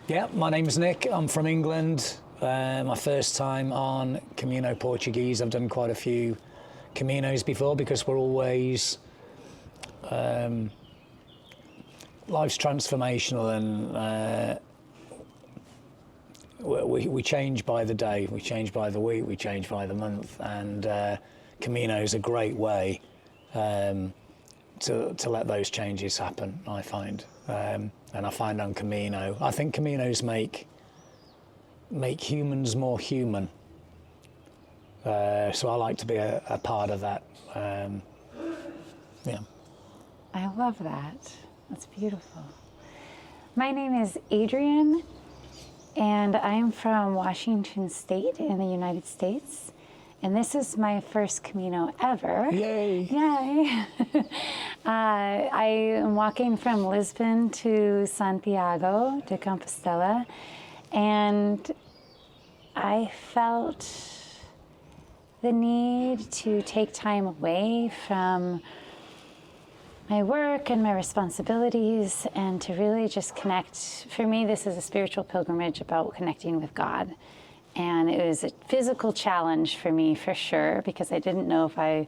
Yeah, my name is Nick. I'm from England. My first time on Camino Portuguese. I've done quite a few Caminos before because we're always life's transformational, and we change by the day, we change by the week, we change by the month, and Camino is a great way to let those changes happen, I find. And I find on Camino, I think Caminos make humans more human. So I like to be a part of that. Yeah. I love that. That's beautiful. My name is Adrian, and I'm from Washington State in the United States. And this is my first Camino ever. Yay! Yay! I am walking from Lisbon to Santiago de Compostela, and I felt the need to take time away from my work and my responsibilities and to really just connect. For me, this is a spiritual pilgrimage about connecting with God. And it was a physical challenge for me, for sure, because I didn't know if I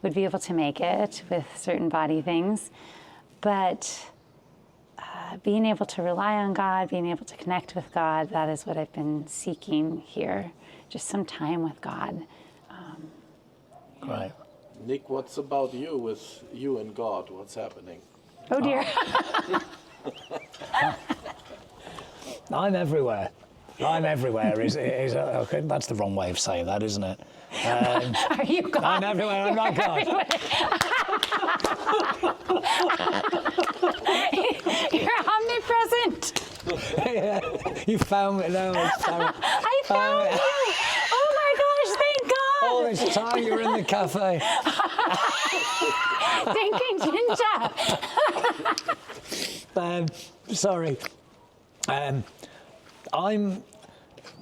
would be able to make it with certain body things. But being able to rely on God, being able to connect with God, that is what I've been seeking here. Just some time with God. Right. Nick, what's about you with you and God? What's happening? Oh dear. I'm everywhere. I'm everywhere is okay, that's the wrong way of saying that, isn't it? Are you God? I'm everywhere, I'm not God. You're omnipresent. Yeah, you found me. No, I found you. Oh my gosh, thank God. all this time you were in the cafe. Drinking ginger. Sorry. I'm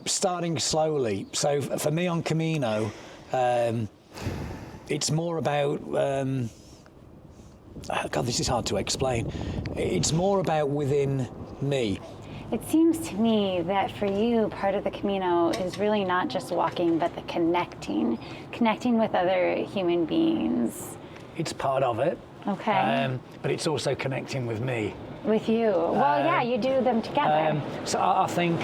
starting slowly. So for me on Camino, it's more about, God, this is hard to explain. It's more about within me. It seems to me that for you, part of the Camino is really not just walking, but the connecting with other human beings. It's part of it. Okay. But it's also connecting with me. With you. Well, yeah, you do them together. So I think...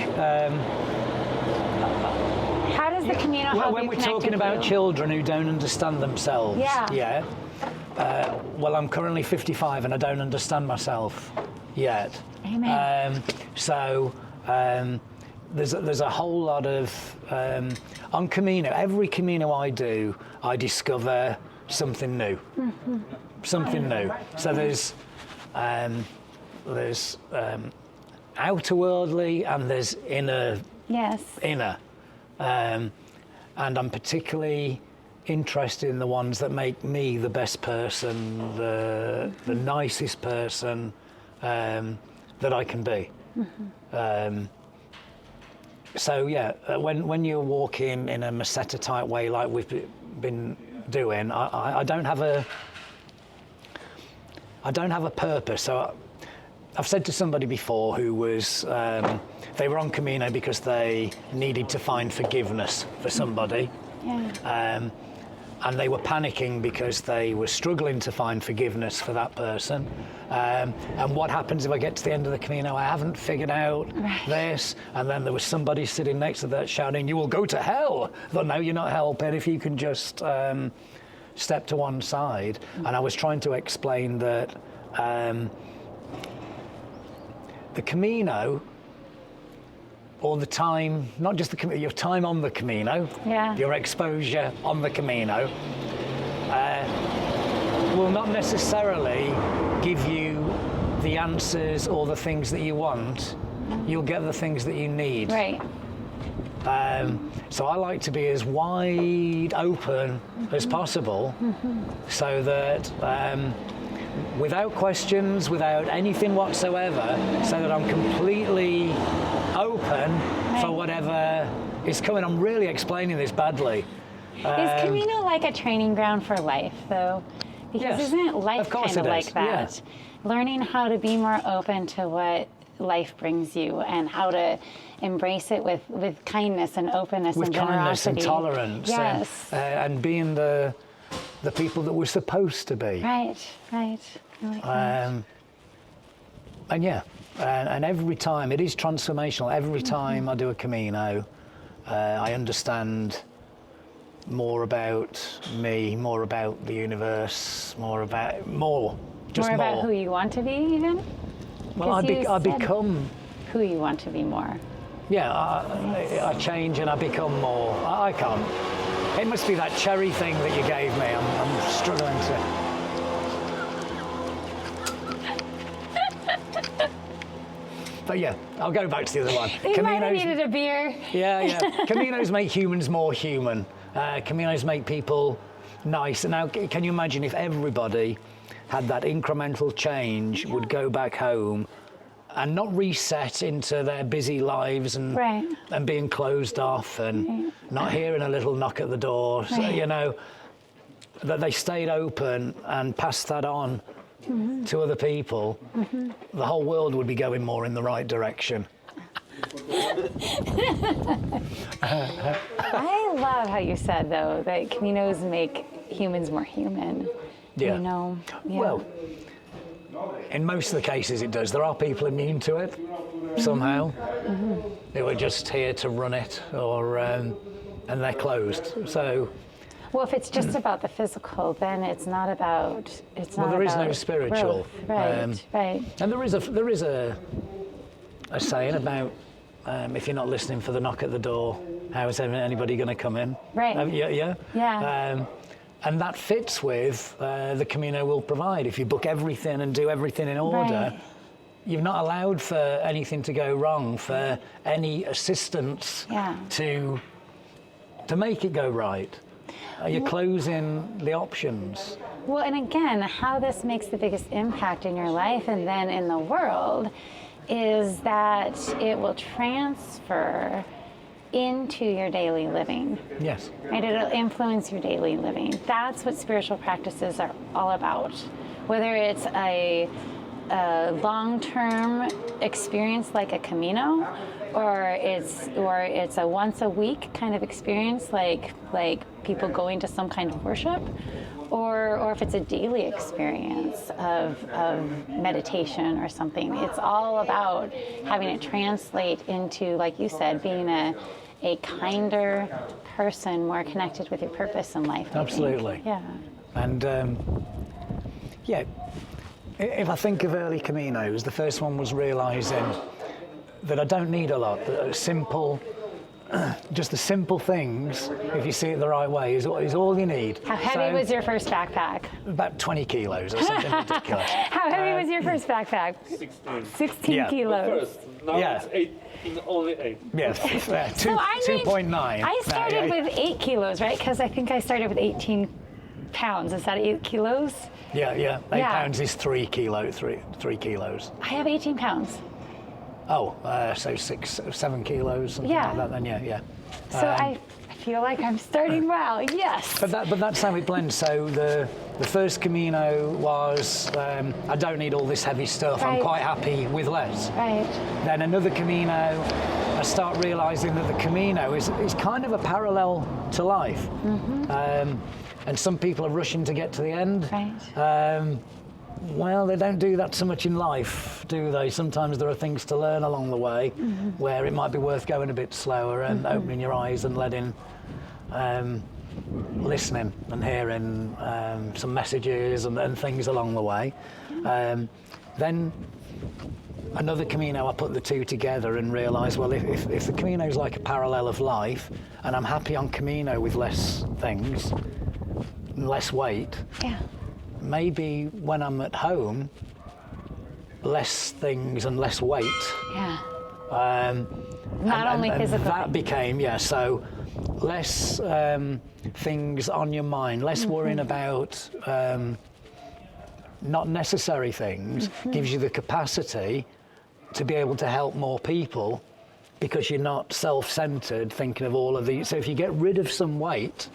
How does the Camino help when you we're connect talking with about you? children who don't understand themselves, Yeah. Well, I'm currently 55 and I don't understand myself yet. Amen. There's a whole lot of on Camino. Every Camino I do, I discover something new. Mm-hmm. Something new. So there's outer worldly and there's inner. Yes. Inner. And I'm particularly interested in the ones that make me the best person, the nicest person that I can be. Mm-hmm. So yeah, when you're walking in a meseta type way like we've been doing, I don't have a purpose. So I've said to somebody before who was, they were on Camino because they needed to find forgiveness for somebody. Yeah. And they were panicking because they were struggling to find forgiveness for that person. And what happens if I get to the end of the Camino, I haven't figured out this, and then there was somebody sitting next to that shouting, "You will go to hell." I thought, no, you're not helping if you can just step to one side. And I was trying to explain that the Camino, or the time, not just your time on the Camino, your exposure on the Camino, will not necessarily give you the answers or the things that you want. You'll get the things that you need. Right. So I like to be as wide open as possible, so that without questions, without anything whatsoever, so that I'm completely open for whatever is coming. I'm really explaining this badly. Is Camino like a training ground for life, though? Because yes, isn't life kind of like that? Yeah. Learning how to be more open to what life brings you, and how to embrace it with kindness and openness with and kindness generosity. and tolerance, Yes. and being the people that we're supposed to be. Right. I like that. And yeah, and every time it is transformational. Every time I do a Camino, I understand more about me, more about the universe, more about who you want to be, even. Well, I become who you want to be more. Yeah, I change and I become more. I can't. It must be that cherry thing that you gave me. I'm struggling to. But yeah, I'll go back to the other one. You might have needed a beer. Yeah. Caminos make humans more human. Caminos make people nice. And now, can you imagine if everybody had that incremental change, would go back home and not reset into their busy lives and being closed off and not hearing a little knock at the door, so, you know, that they stayed open and passed that on to other people, the whole world would be going more in the right direction. I love how you said, though, that Caminos make humans more human. Yeah. You know? Yeah. Well, in most of the cases it does. There are people immune to it somehow. They were just here to run it, or and they're closed. So. Well, if it's just about the physical, then it's not about. Well, there is no spiritual. Growth. Right. And there is a saying about if you're not listening for the knock at the door, how is anybody going to come in? Right. Yeah. And that fits with the Camino will provide. If you book everything and do everything in order, you've not allowed for anything to go wrong, for any assistance to make it go right. You're closing the options. Well, and again, how this makes the biggest impact in your life and then in the world is that it will transfer into your daily living. Yes. Right? It'll influence your daily living. That's what spiritual practices are all about. Whether it's a long-term experience like a Camino, or it's a once a week kind of experience like people going to some kind of worship, or if it's a daily experience of meditation or something. It's all about having it translate into, like you said, being a kinder person, more connected with your purpose in life. Absolutely. Yeah. And if I think of early Caminos, the first one was realising that I don't need a lot. Just the simple things, if you see it the right way, is all you need. How heavy was your first backpack? About 20 kilos or something ridiculous. How heavy was your first backpack? 16 kilos. First, now it's 8, only 8. Yes, 2.9. I started with 8 kilos, right? Because I think I started with 18 pounds. Is that 8 kilos? Yeah. 8 pounds is 3 kilos. I have 18 pounds. Oh, so 7 kilos, something like that then, yeah. So I feel like I'm starting well, yes. But that's how it blends. So the first Camino was, I don't need all this heavy stuff, I'm quite happy with less. Right. Then another Camino, I start realising that the Camino is kind of a parallel to life. And some people are rushing to get to the end. Right. Well, they don't do that so much in life, do they? Sometimes there are things to learn along the way where it might be worth going a bit slower and opening your eyes and listening and hearing some messages and things along the way. Then another Camino, I put the two together and realised, well, if the Camino is like a parallel of life and I'm happy on Camino with less things, less weight, maybe when I'm at home, less things and less weight. Yeah. Not only physically. That became, so less things on your mind, less worrying about not necessary things, gives you the capacity to be able to help more people because you're not self-centered thinking of all of these. So if you get rid of some weight,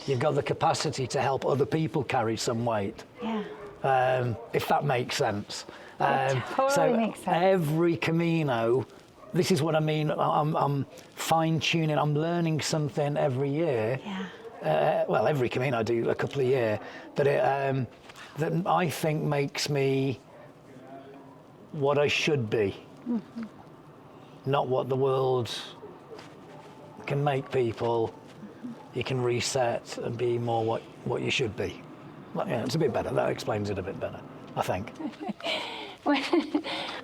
you've got the capacity to help other people carry some weight. Yeah. if that makes sense. Totally makes sense. Every Camino, this is what I mean, I'm fine-tuning, I'm learning something every year. Yeah. Well, every Camino I do a couple of years, that I think makes me what I should be, not what the world can make people. You can reset and be more what you should be. Well, yeah, it's a bit better. That explains it a bit better, I think.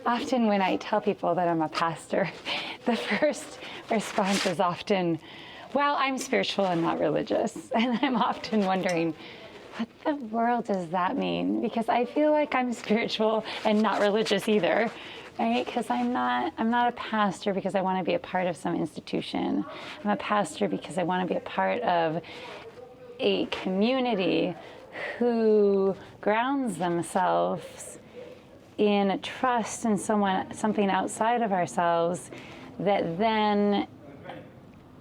Often when I tell people that I'm a pastor, the first response is often, well, I'm spiritual and not religious. And I'm often wondering, what the world does that mean? Because I feel like I'm spiritual and not religious either, right? Because I'm not a pastor because I want to be a part of some institution. I'm a pastor because I want to be a part of a community who grounds themselves in a trust in something outside of ourselves that then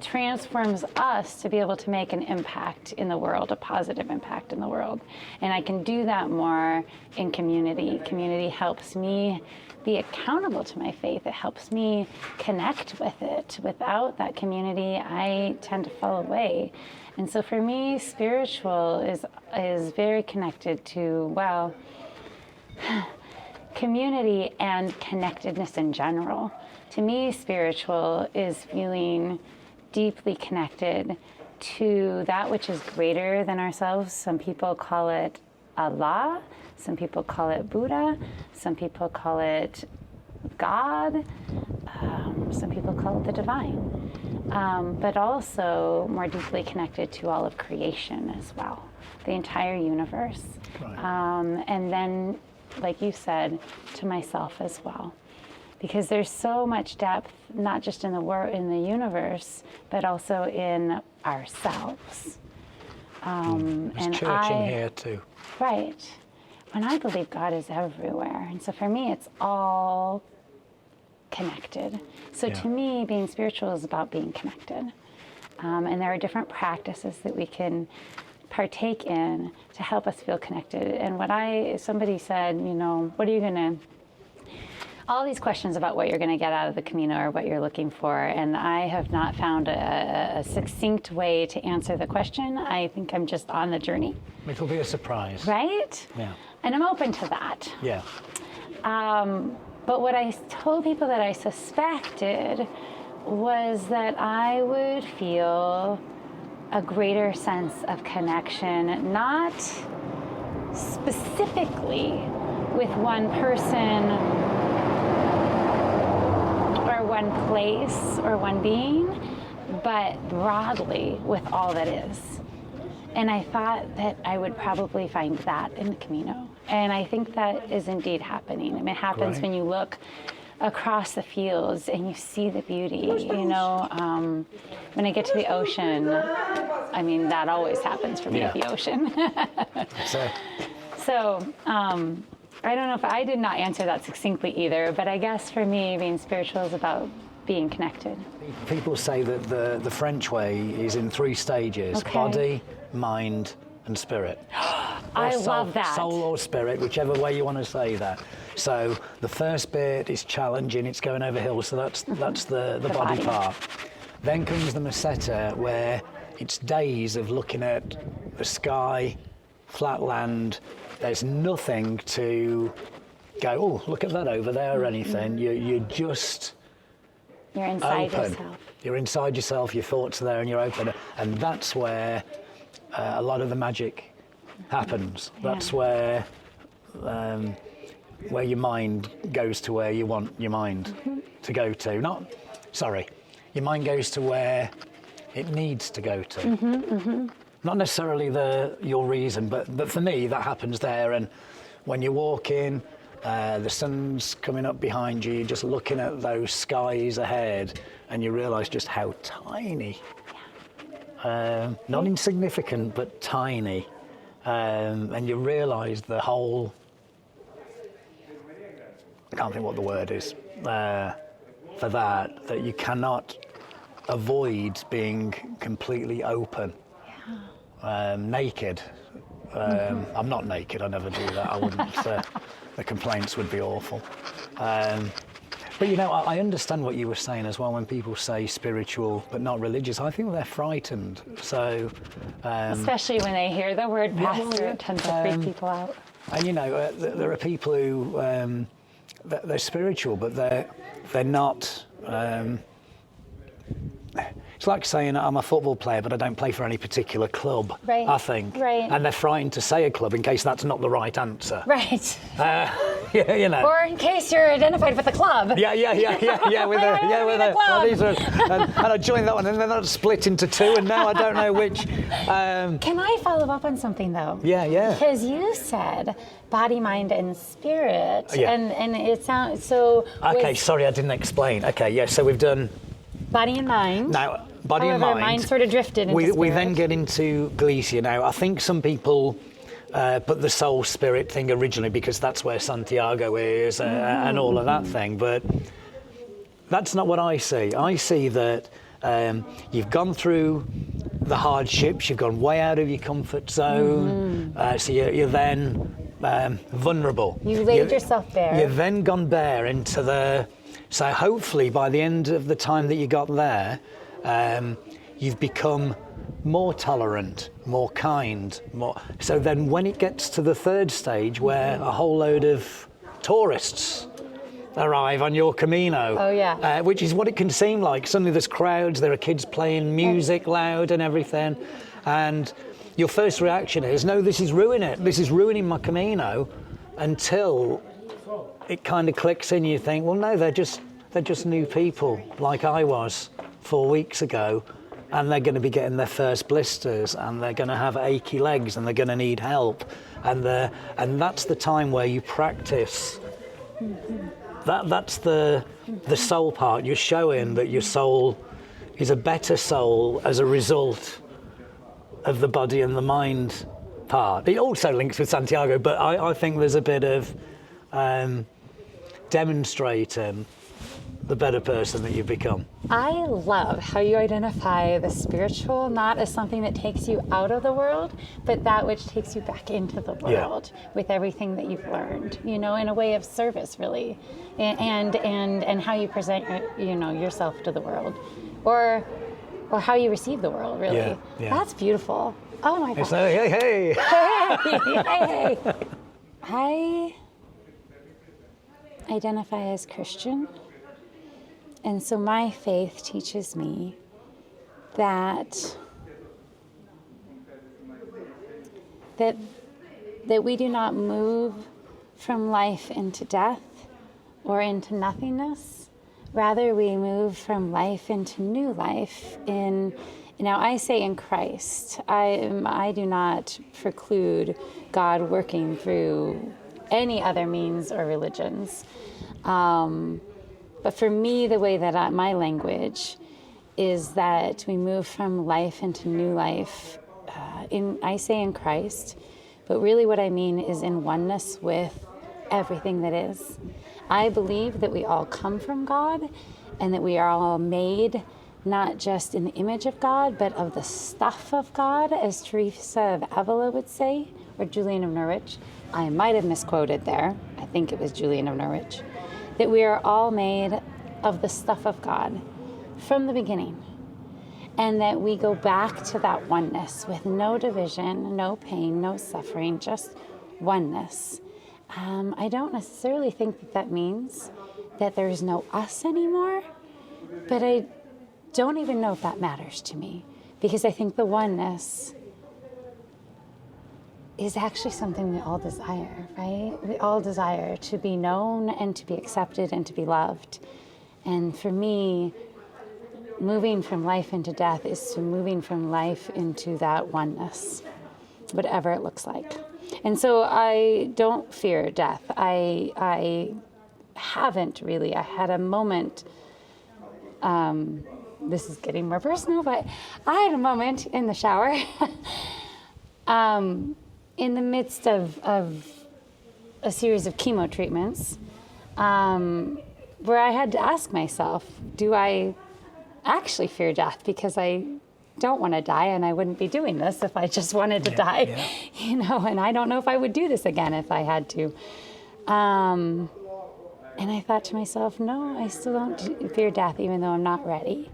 transforms us to be able to make an impact in the world, a positive impact in the world. And I can do that more in community. Community helps me be accountable to my faith. It helps me connect with it. Without that community, I tend to fall away. And so for me, spiritual is very connected to, well, community and connectedness in general. To me, spiritual is feeling deeply connected to that which is greater than ourselves. Some people call it Allah, some people call it Buddha, some people call it God, some people call it the divine, but also more deeply connected to all of creation as well, the entire universe. Right. And then, like you said, to myself as well. Because there's so much depth, not just in the universe, but also in ourselves. There's church in here too. Right. And I believe God is everywhere. And so for me, it's all connected. So to me, being spiritual is about being connected. And there are different practices that we can partake in to help us feel connected. And somebody said, what are you going to, all these questions about what you're going to get out of the Camino or what you're looking for, and I have not found a succinct way to answer the question. I think I'm just on the journey. It'll be a surprise. Right? Yeah. And I'm open to that. Yeah. But what I told people that I suspected was that I would feel a greater sense of connection, not specifically with one person or one place or one being, but broadly with all that is. And I thought that I would probably find that in the Camino. And I think that is indeed happening. I mean, it happens when you look across the fields and you see the beauty, when I get to the ocean, I mean, that always happens for me at the ocean. So, I don't know if I did not answer that succinctly either, but I guess for me, being spiritual is about being connected. People say that the French way is in 3 stages: body, mind, and spirit. I love that. Soul or spirit, whichever way you want to say that. So the first bit is challenging, it's going over hills, so that's the body part. Then comes the meseta, where it's days of looking at the sky, flat land. There's nothing to go, oh, look at that over there or anything. You're just You're inside open. yourself. You're inside yourself, your thoughts are there and you're open. And that's where a lot of the magic happens. That's where your mind goes to where you want your mind to go to. Your mind goes to where it needs to go to. Not necessarily your reason, but for me that happens there. And when you're walking, the sun's coming up behind you, you're just looking at those skies ahead, and you realise just how tiny, not insignificant, but tiny. And you realise the whole, I can't think what the word is for that you cannot avoid being completely open, naked, I'm not naked, I never do that. I wouldn't, the complaints would be awful. But you know, I understand what you were saying as well when people say spiritual but not religious. I think they're frightened. So, Especially when they hear the word pastor, it tends to freak people out. and you know, there are people who they're spiritual, but they're not. It's like saying I'm a football player, but I don't play for any particular club. Right. I think, Right. and they're frightened to say a club in case that's not the right answer. Right. Yeah, you know. Or in case you're identified with a club. Yeah, with I a, wanna be in a well, club. these are, and I joined that one, and then that split into two, and now I don't know which. Can I follow up on something though? Yeah. Because you said body, mind, and spirit, Yeah. and it sounds so. Okay, was sorry, I didn't explain. Okay, yeah, so we've done body and mind. now body However, and mind. sort of drifted into We then spirit. get into Galicia. Now, I think some people put the soul spirit thing originally because that's where Santiago is and all of that thing, but that's not what I see. I see that you've gone through the hardships, you've gone way out of your comfort zone, so you're then vulnerable. You laid yourself bare. You've then gone bare into the. So hopefully by the end of the time that you got there, you've become more tolerant, more kind, more. So then when it gets to the third stage where a whole load of tourists arrive on your Camino, Oh, yeah. which is what it can seem like. Suddenly there's crowds, there are kids playing music loud and everything, and your first reaction is, no, this is ruining it. This is ruining my Camino, until it kind of clicks in. You think, well, no, they're just new people like I was 4 weeks ago, and they're going to be getting their first blisters, and they're going to have achy legs, and they're going to need help, and that's the time where you practice. That's the soul part. You're showing that your soul is a better soul as a result of the body and the mind part. It also links with Santiago, but I think there's a bit of demonstrating the better person that you've become. I love how you identify the spiritual not as something that takes you out of the world, but that which takes you back into the world with everything that you've learned, you know, in a way of service, really, and how you present, yourself to the world, or how you receive the world, really. Yeah. That's beautiful. Oh my gosh. So hey. Hey. I identify as Christian. And so my faith teaches me that we do not move from life into death or into nothingness. Rather, we move from life into new life. Now, I say in Christ. I do not preclude God working through any other means or religions. But for me, the way that my language is that we move from life into new life. I say in Christ, but really what I mean is in oneness with everything that is. I believe that we all come from God, and that we are all made not just in the image of God, but of the stuff of God, as Teresa of Avila would say, or Julian of Norwich. I might have misquoted there. I think it was Julian of Norwich. That we are all made of the stuff of God from the beginning. And that we go back to that oneness with no division, no pain, no suffering, just oneness. I don't necessarily think that means that there's no us anymore, but I don't even know if that matters to me, because I think the oneness is actually something we all desire, right? We all desire to be known and to be accepted and to be loved. And for me, moving from life into death is to moving from life into that oneness, whatever it looks like. And so I don't fear death. I haven't really. I had a moment, this is getting more personal, but I had a moment in the shower in the midst of a series of chemo treatments where I had to ask myself, do I actually fear death? Because I don't want to die, and I wouldn't be doing this if I just wanted to die, you know, and I don't know if I would do this again if I had to. And I thought to myself, no, I still don't fear death, even though I'm not ready.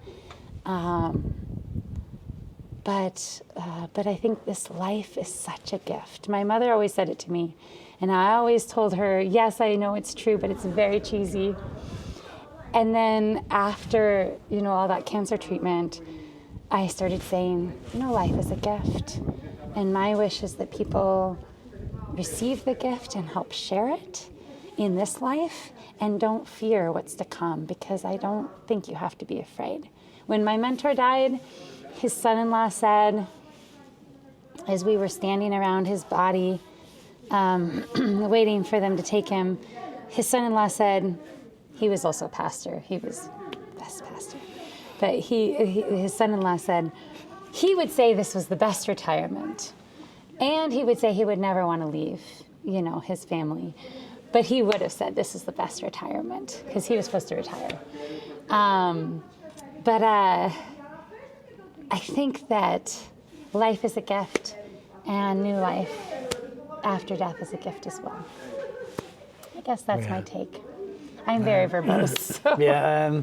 But I think this life is such a gift. My mother always said it to me, and I always told her, yes, I know it's true, but it's very cheesy. And then after, you know, all that cancer treatment, I started saying, you know, life is a gift. And my wish is that people receive the gift and help share it in this life and don't fear what's to come, because I don't think you have to be afraid. When my mentor died, his son-in-law said, as we were standing around his body, waiting for them to take him, his son-in-law said, he was also a pastor, he was the best pastor, but his son-in-law said, he would say this was the best retirement, and he would say he would never want to leave, you know, his family, but he would have said this is the best retirement, because he was supposed to retire. But I think that life is a gift, and new life after death is a gift as well. I guess that's my take. I'm very verbose. So. Yeah,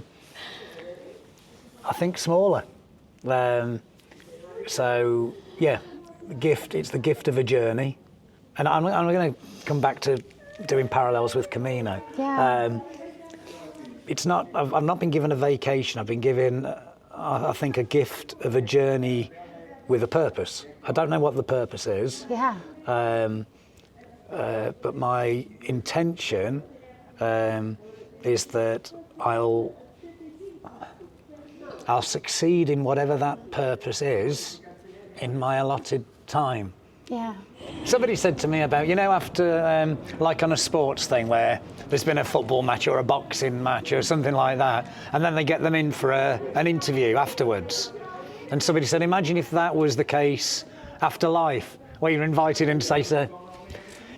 I think smaller. So, yeah, it's the gift of a journey. And I'm going to come back to doing parallels with Camino. Yeah. I've not been given a vacation. I've been given, I think, a gift of a journey with a purpose. I don't know what the purpose is. Yeah. But my intention is that I'll succeed in whatever that purpose is in my allotted time. Yeah. Somebody said to me about, you know, after, like on a sports thing where there's been a football match or a boxing match or something like that, and then they get them in for an interview afterwards. And somebody said, imagine if that was the case after life, where you're invited in to say, so,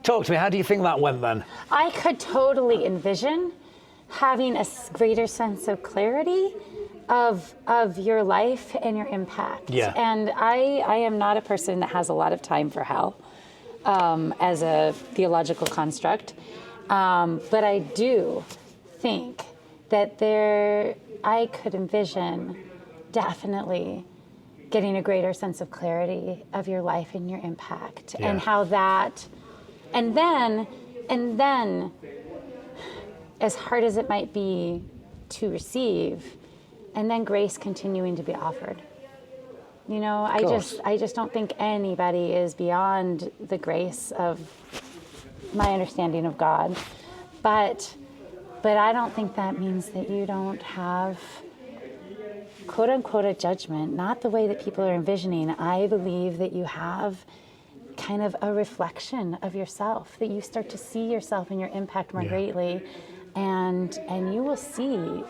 talk to me, how do you think that went then? I could totally envision having a greater sense of clarity of your life and your impact. Yeah. And I am not a person that has a lot of time for hell as a theological construct. But I do think that I could envision definitely getting a greater sense of clarity of your life and your impact, and how that, and then, as hard as it might be to receive, and then grace continuing to be offered. You know, I just don't think anybody is beyond the grace of my understanding of God. But I don't think that means that you don't have, quote unquote, a judgment, not the way that people are envisioning. I believe that you have kind of a reflection of yourself, that you start to see yourself and your impact more greatly, and you will see,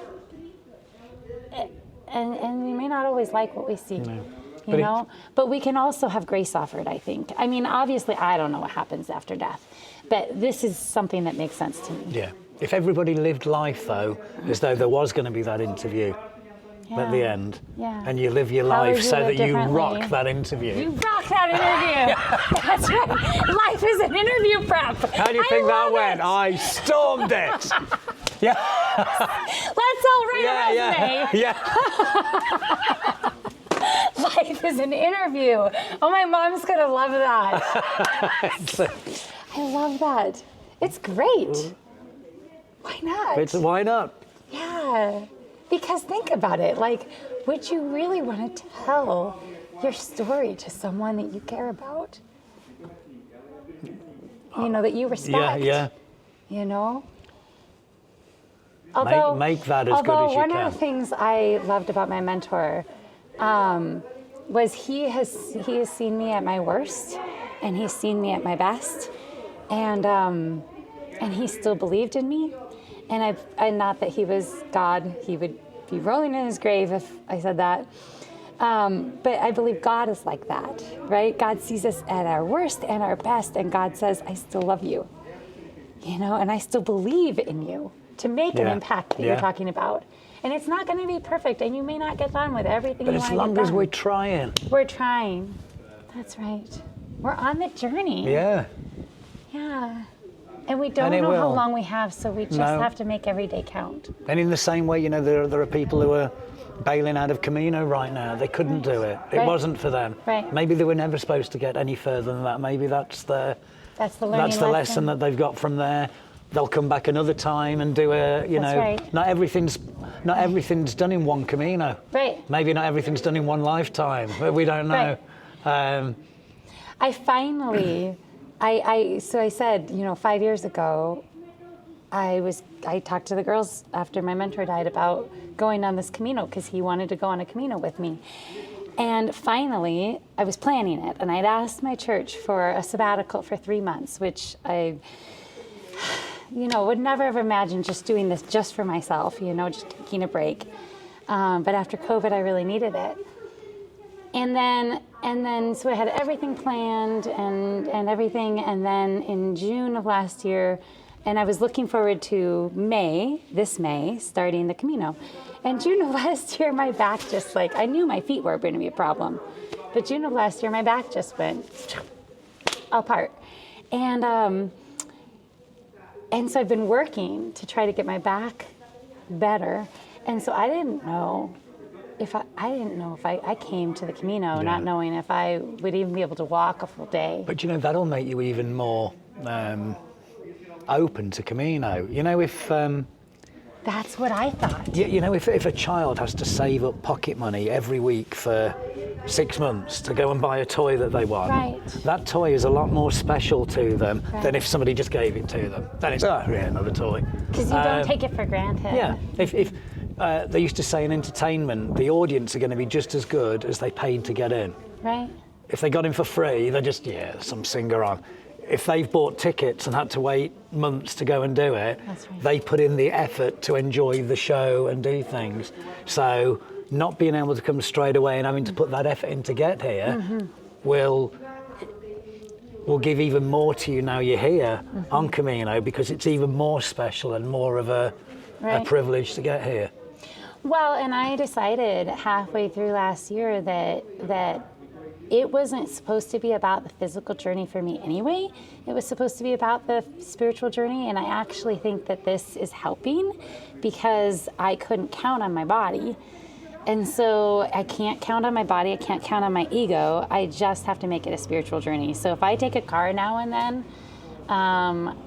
and we may not always like what we see. No. You know, but we can also have grace offered, I think. I mean, obviously, I don't know what happens after death, but this is something that makes sense to me. Yeah. If everybody lived life, though, as though there was going to be that interview at the end, and you live your life so that you rock that interview. You rock that interview. That's right. Life is an interview prep. How do you think that went? I stormed it. Yeah. Let's all write a resume. Yeah. Life is an interview. Oh, my mom's gonna love that. I love that. It's great. Why not? Why not? Yeah. Because think about it. Like, would you really want to tell your story to someone that you care about? You know, that you respect. Yeah. You know? Although, make that as good as you can. One of the things I loved about my mentor was he has seen me at my worst, and he's seen me at my best, and he still believed in me. And not that he was God, he would be rolling in his grave if I said that. But I believe God is like that, right? God sees us at our worst and our best, and God says, I still love you, you know, and I still believe in you to make an impact that you're talking about. And it's not going to be perfect, and you may not get done with everything But you as want to long get as done. we're trying. We're trying. That's right. We're on the journey. Yeah. Yeah. And we don't And it know how will. long we have, so we just No. have to make every day count. And in the same way, there are people who are bailing out of Camino right now. They couldn't do it. It Right. wasn't for them. Right. Maybe they were never supposed to get any further than that. Maybe that's the learning lesson that they've got from there. They'll come back another time and do right. not everything's done in one Camino. Right. Maybe not everything's done in one lifetime. But we don't know. Right. I finally, so I said, 5 years ago, I talked to the girls after my mentor died about going on this Camino because he wanted to go on a Camino with me. And finally, I was planning it, and I'd asked my church for a sabbatical for 3 months, which I, would never have imagined just doing this just for myself, just taking a break. But after COVID, I really needed it. And then, so I had everything planned and everything, and then in June of last year, and I was looking forward to this May, starting the Camino. And June of last year, my back just I knew my feet were going to be a problem. But June of last year, my back just went apart. And so I've been working to try to get my back better. And so I didn't know if I came to the Camino, not knowing if I would even be able to walk a full day. But that'll make you even more open to Camino. If That's what I thought. if a child has to save up pocket money every week for 6 months to go and buy a toy that they want, Right. that toy is a lot more special to them than if somebody just gave it to them. Then it's another toy. Because you don't take it for granted. Yeah. If they used to say in entertainment, the audience are going to be just as good as they paid to get in. Right. If they got in for free, they're just some singer on. If they've bought tickets and had to wait months to go and do it, That's right. they put in the effort to enjoy the show and do things. So not being able to come straight away and having to put that effort in to get here will give even more to you now you're here on Camino, because it's even more special and more of a privilege to get here. Well, and I decided halfway through last year that it wasn't supposed to be about the physical journey for me anyway. It was supposed to be about the spiritual journey, and I actually think that this is helping because I couldn't count on my body. And so I can't count on my body, I can't count on my ego, I just have to make it a spiritual journey. So if I take a car now and then,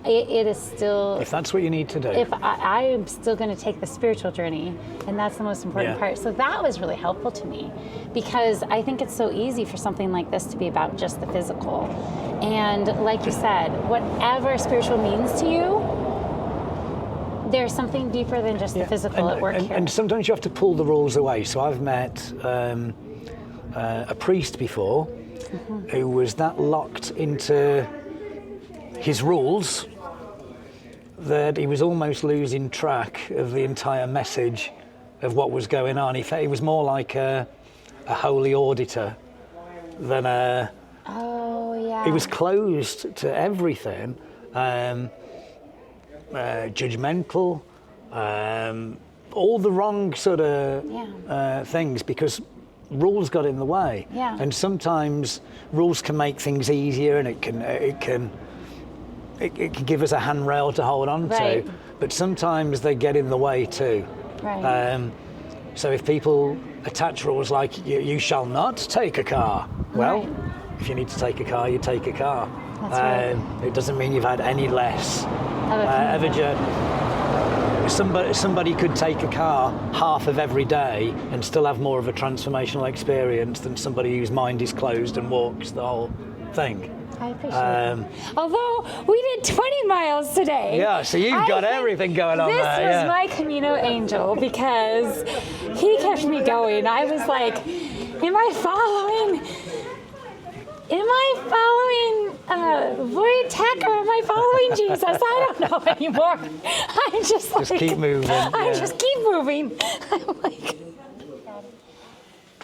it is still... If that's what you need to do. If I am still going to take the spiritual journey, and that's the most important part. So that was really helpful to me, because I think it's so easy for something like this to be about just the physical. And like you said, whatever spiritual means to you, there's something deeper than just the physical at work here. And sometimes you have to pull the rules away. So I've met a priest before who was that locked into his rules that he was almost losing track of the entire message of what was going on. He was more like a holy auditor than a... Oh, yeah. He was closed to everything, judgmental, all the wrong sort of things, because rules got in the way. Yeah. And sometimes rules can make things easier, and it can give us a handrail to hold on Right. to, but sometimes they get in the way too. Right. So if people attach rules like you shall not take a car, well, Right. if you need to take a car, you take a car. That's right. It doesn't mean you've had any less Of of a journey. Somebody could take a car half of every day and still have more of a transformational experience than somebody whose mind is closed and walks the whole thing. I appreciate that. Although we did 20 miles today. Yeah, so you've got everything going on this there. This was my Camino angel, because he kept me going. I was like, am I following Void Tech, or am I following Jesus? I don't know anymore. I'm just keep moving. I just keep moving. I'm like...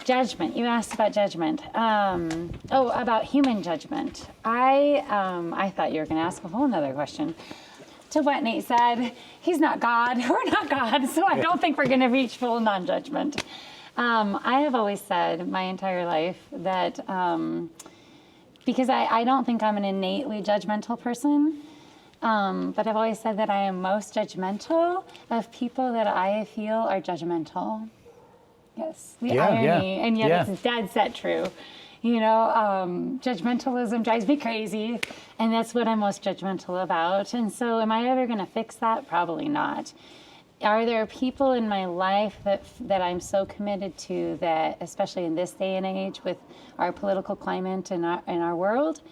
Judgment. You asked about judgment. About human judgment. I thought you were going to ask a whole nother question. to what Nate said, he's not God, we're not God, so I don't think we're going to reach full non-judgment. I have always said my entire life that, because I don't think I'm an innately judgmental person, but I've always said that I am most judgmental of people that I feel are judgmental. Yes, the irony, and yet it's dead set true. You know, judgmentalism drives me crazy, and that's what I'm most judgmental about. And so am I ever going to fix that? Probably not. Are there people in my life that I'm so committed to that, especially in this day and age with our political climate and our world,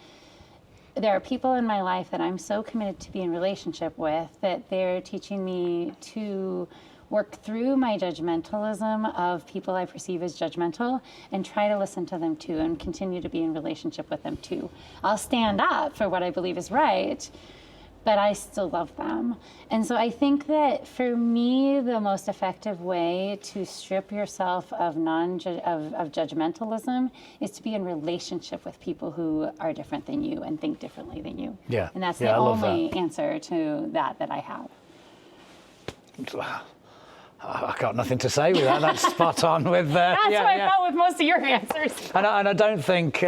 there are people in my life that I'm so committed to be in relationship with that they're teaching me to work through my judgmentalism of people I perceive as judgmental and try to listen to them too and continue to be in relationship with them too. I'll stand up for what I believe is right, but I still love them. And so I think that for me, the most effective way to strip yourself of judgmentalism is to be in relationship with people who are different than you and think differently than you. Yeah. And that's the only answer to that I have. I got nothing to say with that. That's spot on with... That's what I felt with most of your answers. And I don't think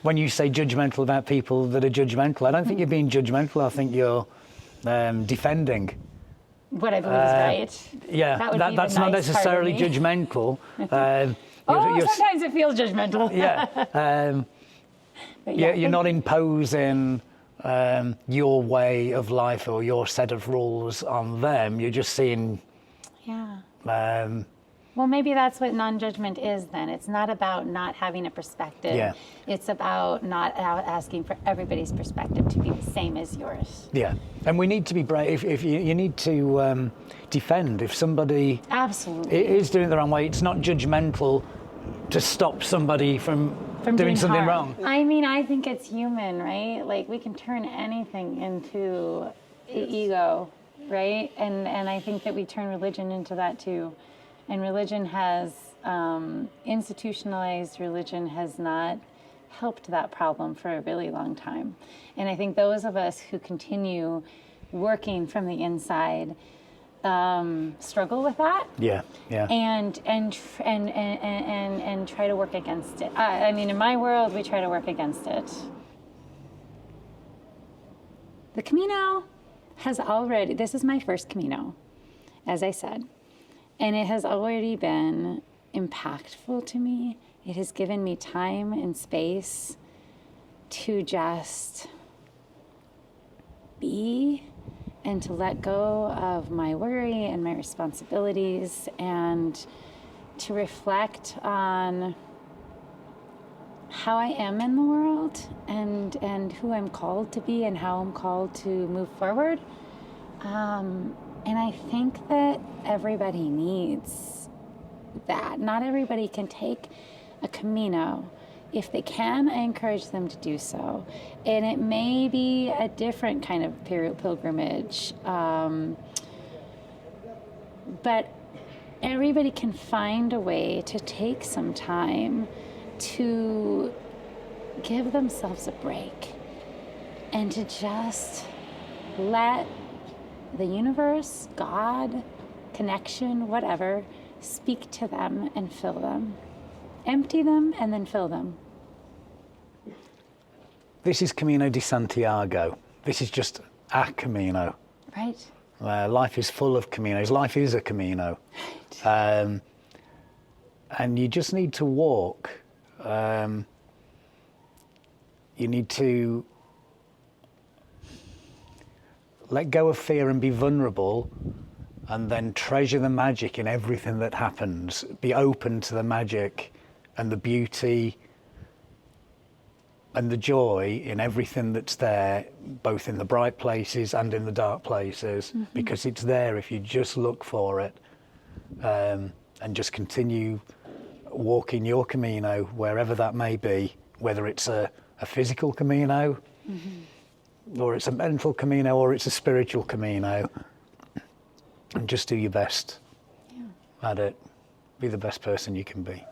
when you say judgmental about people that are judgmental, I don't think you're being judgmental. I think you're defending. What I believe is right. Yeah, that's not necessarily judgmental. Sometimes it feels judgmental. You're not imposing your way of life or your set of rules on them. You're just seeing... Well, maybe that's what non-judgment is then. It's not about not having a perspective. Yeah. It's about not asking for everybody's perspective to be the same as yours. Yeah. And we need to be brave. If you need to defend. If somebody is doing it the wrong way, it's not judgmental to stop somebody from doing something wrong. I mean, I think it's human, right? Like, we can turn anything into ego. Right? And I think that we turn religion into that too. And religion has, institutionalized religion has not helped that problem for a really long time. And I think those of us who continue working from the inside struggle with that. And try to work against it. I mean, in my world, we try to work against it. The Camino this is my first Camino, as I said, and it has already been impactful to me. It has given me time and space to just be and to let go of my worry and my responsibilities and to reflect on how I am in the world and who I'm called to be and how I'm called to move forward. And I think that everybody needs that. Not everybody can take a Camino. If they can, I encourage them to do so. And it may be a different kind of pilgrimage. But everybody can find a way to take some time to give themselves a break and to just let the universe, God, connection, whatever, speak to them and fill them. Empty them and then fill them. This is Camino de Santiago. This is just a Camino. Right. Life is full of Caminos. Life is a Camino. Right. And you just need to walk. You need to let go of fear and be vulnerable, and then treasure the magic in everything that happens. Be open to the magic and the beauty and the joy in everything that's there, both in the bright places and in the dark places, because it's there if you just look for it, and just continue walking your Camino, wherever that may be, whether it's a physical Camino, or it's a mental Camino, or it's a spiritual Camino. And just do your best at it. Be the best person you can be.